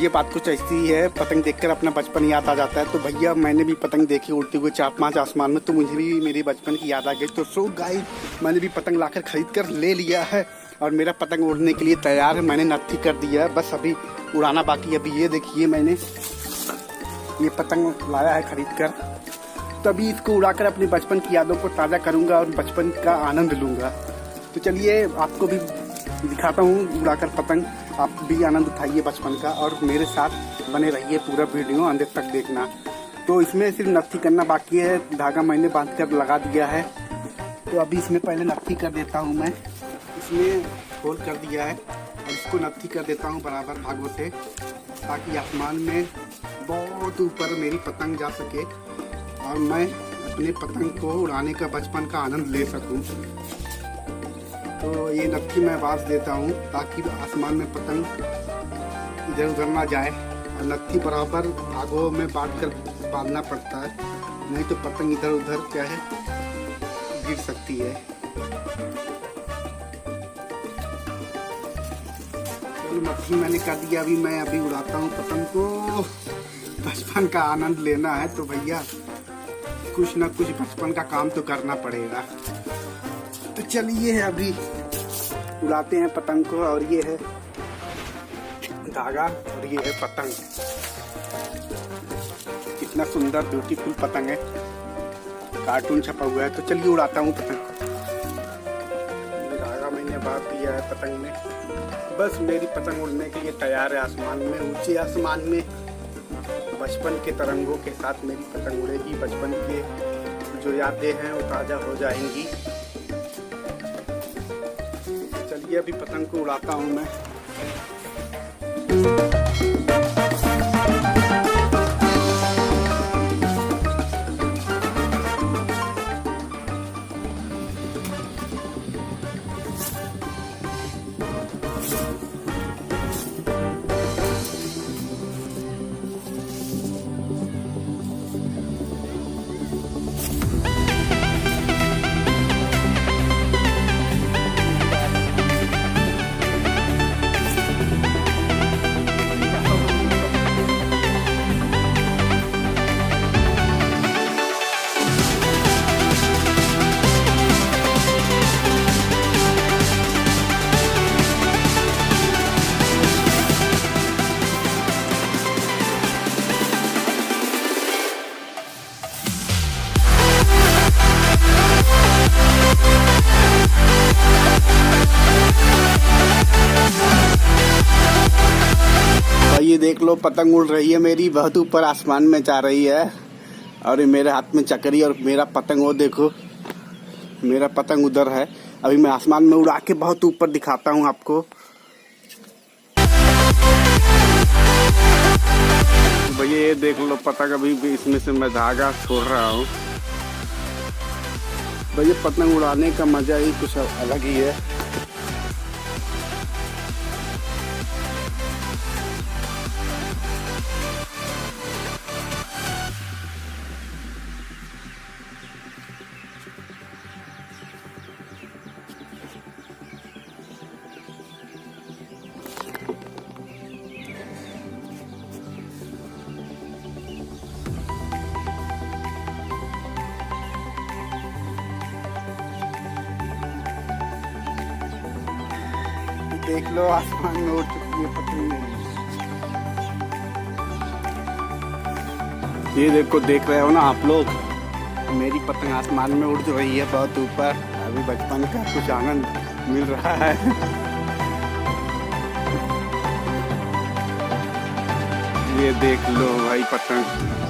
भैया बात कुछ ऐसी है, पतंग देखकर अपना बचपन याद आ जाता है। तो भैया मैंने भी पतंग देखी उड़ते हुए 4-5 आसमान में, तो मुझे भी मेरे बचपन की याद आ गई। तो सो गाइस, मैंने भी पतंग लाकर खरीद कर ले लिया है और मेरा पतंग उड़ने के लिए तैयार है। मैंने नत्थी कर दिया है, बस अभी उड़ाना बाकी है। अभी ये देखिए, मैंने ये पतंग लाया है खरीद कर, तभी इसको उड़ाकर अपने बचपन की यादों को ताज़ा करूँगा और बचपन का आनंद लूँगा। तो चलिए आपको भी दिखाता हूँ उड़ाकर पतंग, आप भी आनंद उठाइए बचपन का और मेरे साथ बने रहिए, पूरा वीडियो अंत तक देखना। तो इसमें सिर्फ नत्थी करना बाकी है, धागा मैंने बांध कर लगा दिया है। तो अभी इसमें पहले नत्थी कर देता हूँ मैं, इसमें होल कर दिया है और इसको नत्थी कर देता हूँ बराबर भागों से, ताकि आसमान में बहुत ऊपर मेरी पतंग जा सके और मैं अपने पतंग को उड़ाने का बचपन का आनंद ले सकूं। तो ये नत्थी मैं बांध देता हूँ ताकि आसमान में पतंग इधर उधर ना जाए, और नत्थी बराबर भागों में बांध कर बांधना पड़ता है, नहीं तो पतंग इधर उधर क्या है गिर सकती है। तो नत्थी मैंने कर दिया, अभी उड़ाता हूँ पतंग को। बचपन का आनंद लेना है तो भैया कुछ ना कुछ बचपन का काम तो करना पड़ेगा। तो चलिए अभी उड़ाते हैं पतंग को। और ये है धागा और ये है पतंग, कितना सुंदर ब्यूटीफुल पतंग है, कार्टून छपा हुआ है। तो चलिए उड़ाता हूँ पतंग को। धागा मैंने बांध दिया है पतंग में, बस मेरी पतंग उड़ने के लिए तैयार है आसमान में, ऊंचे आसमान में। बचपन के तरंगों के साथ मेरी पतंग उड़ेगी, बचपन के जो यादें हैं वो ताज़ा हो जाएंगी। चलिए अभी पतंग को उड़ाता हूँ मैं। ये देख लो, पतंग उड़ रही है मेरी, बहुत ऊपर आसमान में जा रही है और ये मेरे हाथ में चक्री और मेरा पतंग, वो देखो मेरा पतंग उधर है। अभी मैं आसमान में उड़ा के बहुत ऊपर दिखाता हूँ आपको। भैया ये देख लो पतंग, अभी भी इसमें से मैं धागा छोड़ रहा हूँ। भैया पतंग उड़ाने का मजा ही कुछ अलग ही है। देख लो आसमान में उड़ चुकी है पतंग। ये देखो, देख रहे हो ना आप लोग, मेरी पतंग आसमान में उड़ रही है बहुत ऊपर। अभी बचपन का कुछ आनंद मिल रहा है। ये देख लो भाई पतंग।